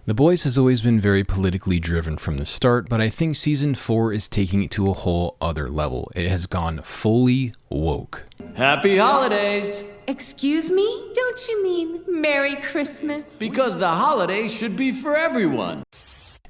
The Boys has always been very politically driven from the start, but I think season 4 is taking it to a whole other level. It has gone fully woke. Happy holidays! Excuse me? Don't you mean Merry Christmas? Because the holidays should be for everyone.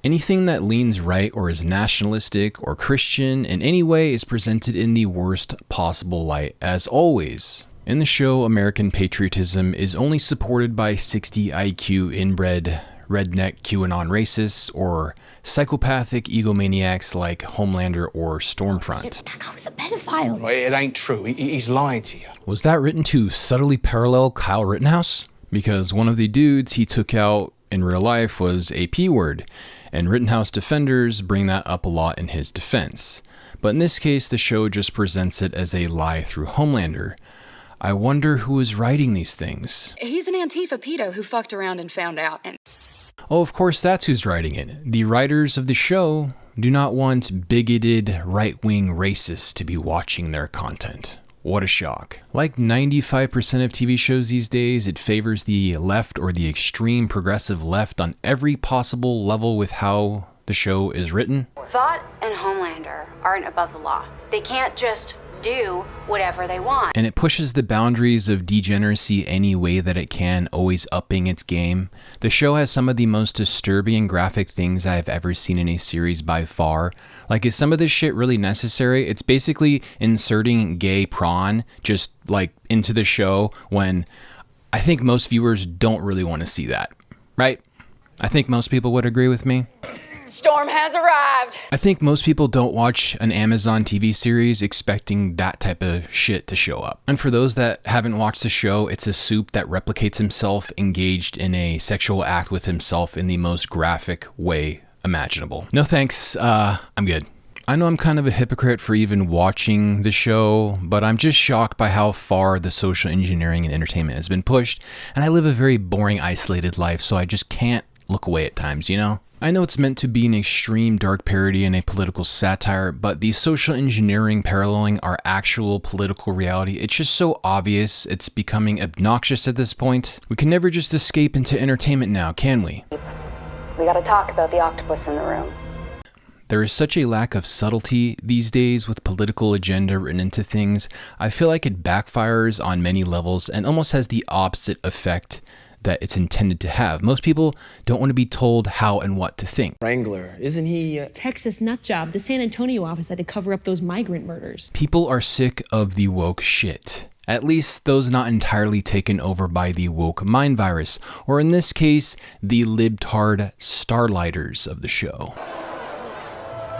Anything that leans right or is nationalistic or Christian in any way is presented in the worst possible light, as always. In the show, American patriotism is only supported by 60 IQ inbred redneck QAnon racists or psychopathic egomaniacs like Homelander or Stormfront. That guy was a pedophile. Well, it ain't true. He's lying to you. Was that written to subtly parallel Kyle Rittenhouse? Because one of the dudes he took out in real life was a P word, and Rittenhouse defenders bring that up a lot in his defense. But in this case, the show just presents it as a lie through Homelander. I wonder who is writing these things. He's an Antifa pedo who fucked around and found out. Oh, of course, that's who's writing it. The writers of the show do not want bigoted right-wing racists to be watching their content. What a shock. Like 95% of TV shows these days, it favors the left or the extreme progressive left on every possible level with how the show is written. Vought and Homelander aren't above the law. They can't just do whatever they want. And it pushes the boundaries of degeneracy any way that it can, always upping its game. The show has some of the most disturbing and graphic things I've ever seen in a series by far. Like, is some of this shit really necessary? It's basically inserting gay prawn just like into the show when I think most viewers don't really want to see that, right? I think most people would agree with me. Storm has arrived. I think most people don't watch an Amazon TV series expecting that type of shit to show up. And for those that haven't watched the show, it's a soup that replicates himself engaged in a sexual act with himself in the most graphic way imaginable. No thanks, I'm good. I know I'm kind of a hypocrite for even watching the show, but I'm just shocked by how far the social engineering and entertainment has been pushed, and I live a very boring, isolated life, so I just can't look away at times, you know? I know it's meant to be an extreme dark parody and a political satire, but the social engineering paralleling our actual political reality, it's just so obvious, it's becoming obnoxious at this point. We can never just escape into entertainment now, can we? We gotta talk about the octopus in the room. There is such a lack of subtlety these days with political agenda written into things. I feel like it backfires on many levels and almost has the opposite effect that it's intended to have. Most people don't want to be told how and what to think. Wrangler, isn't he? Texas nutjob. The San Antonio office had to cover up those migrant murders. People are sick of the woke shit. At least those not entirely taken over by the woke mind virus, or in this case, the libtard starlighters of the show.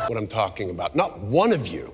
What I'm talking about. Not one of you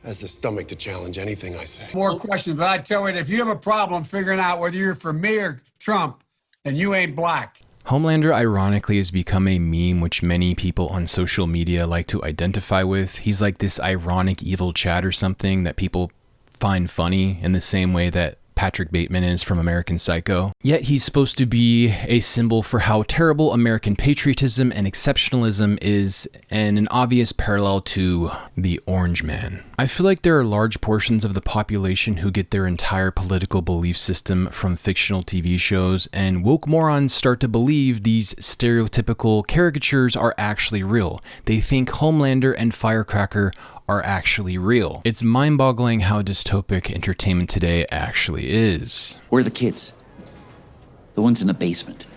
has the stomach to challenge anything I say. More questions, but I tell you, if you have a problem figuring out whether you're for me or Trump, then you ain't black. Homelander ironically has become a meme which many people on social media like to identify with. He's like this ironic evil Chad or something that people find funny in the same way that Patrick Bateman is from American Psycho. Yet he's supposed to be a symbol for how terrible American patriotism and exceptionalism is, and an obvious parallel to the Orange Man. I feel like there are large portions of the population who get their entire political belief system from fictional TV shows, and woke morons start to believe these stereotypical caricatures are actually real. They think Homelander and Firecracker are actually real. It's mind-boggling how dystopic entertainment today actually is. Where are the kids? The ones in the basement.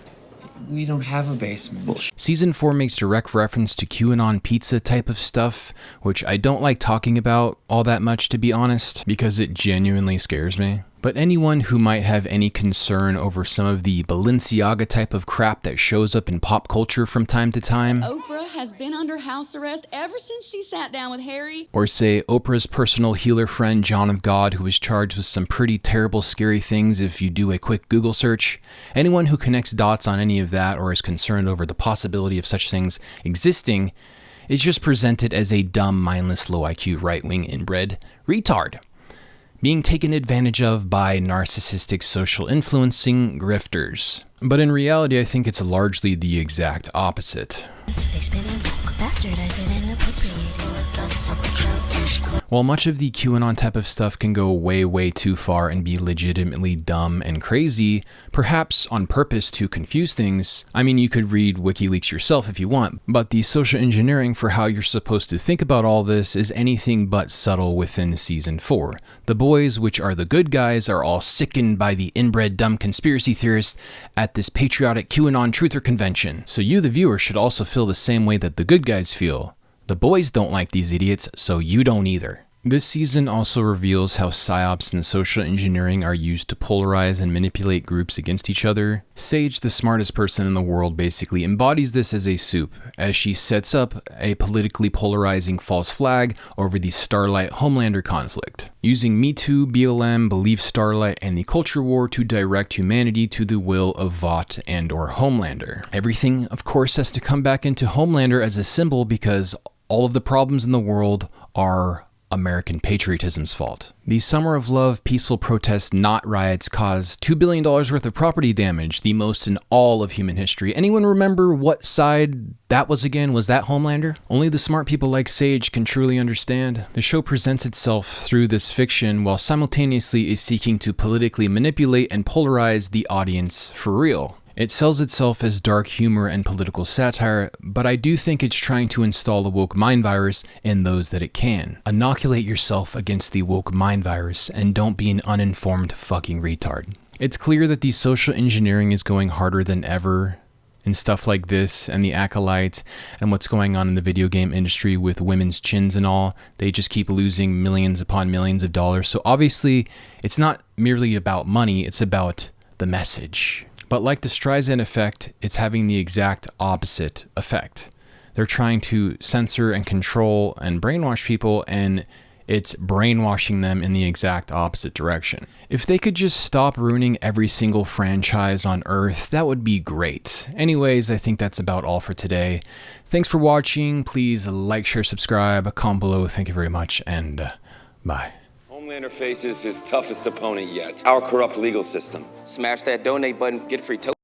We don't have a basement. Bullshit. Season 4 makes direct reference to QAnon pizza type of stuff, which I don't like talking about all that much, to be honest, because it genuinely scares me. But anyone who might have any concern over some of the Balenciaga type of crap that shows up in pop culture from time to time, Oprah has been under house arrest ever since she sat down with Harry. or say Oprah's personal healer friend John of God, who was charged with some pretty terrible scary things if you do a quick Google search, anyone who connects dots on any of that or is concerned over the possibility of such things existing is just presented as a dumb, mindless, low IQ, right-wing inbred retard, being taken advantage of by narcissistic social influencing grifters. But in reality, I think it's largely the exact opposite. They spin and bastardizing and appropriating. While much of the QAnon type of stuff can go way too far and be legitimately dumb and crazy, perhaps on purpose to confuse things, I mean, you could read WikiLeaks yourself if you want, but the social engineering for how you're supposed to think about all this is anything but subtle within Season 4. The boys, which are the good guys, are all sickened by the inbred dumb conspiracy theorists at this patriotic QAnon truther convention, so you, the viewer, should also feel the same way that the good guys feel. The boys don't like these idiots, so you don't either. This season also reveals how psyops and social engineering are used to polarize and manipulate groups against each other. Sage, the smartest person in the world, basically embodies this as a soup, as she sets up a politically polarizing false flag over the Starlight Homelander conflict, using Me Too, BLM, Believe Starlight, and the culture war to direct humanity to the will of Vought and or Homelander. Everything, of course, has to come back into Homelander as a symbol because all of the problems in the world are American patriotism's fault. The Summer of Love peaceful protests, not riots, caused $2 billion worth of property damage, the most in all of human history. Anyone remember what side that was again? Was that Homelander? Only the smart people like Sage can truly understand. The show presents itself through this fiction while simultaneously is seeking to politically manipulate and polarize the audience for real. It sells itself as dark humor and political satire, but I do think it's trying to install a woke mind virus in those that it can. Inoculate yourself against the woke mind virus and don't be an uninformed fucking retard. It's clear that the social engineering is going harder than ever and stuff like this, and the acolyte and what's going on in the video game industry with women's chins and all. They just keep losing millions upon millions of dollars. So obviously it's not merely about money, it's about the message. But like the Streisand effect, it's having the exact opposite effect. They're trying to censor and control and brainwash people, and it's brainwashing them in the exact opposite direction. If they could just stop ruining every single franchise on Earth, that would be great. Anyways, I think that's about all for today. Thanks for watching. Please like, share, subscribe, comment below. Thank you very much, and bye. Homelander faces his toughest opponent yet, our corrupt legal system. Smash that donate button, get free token.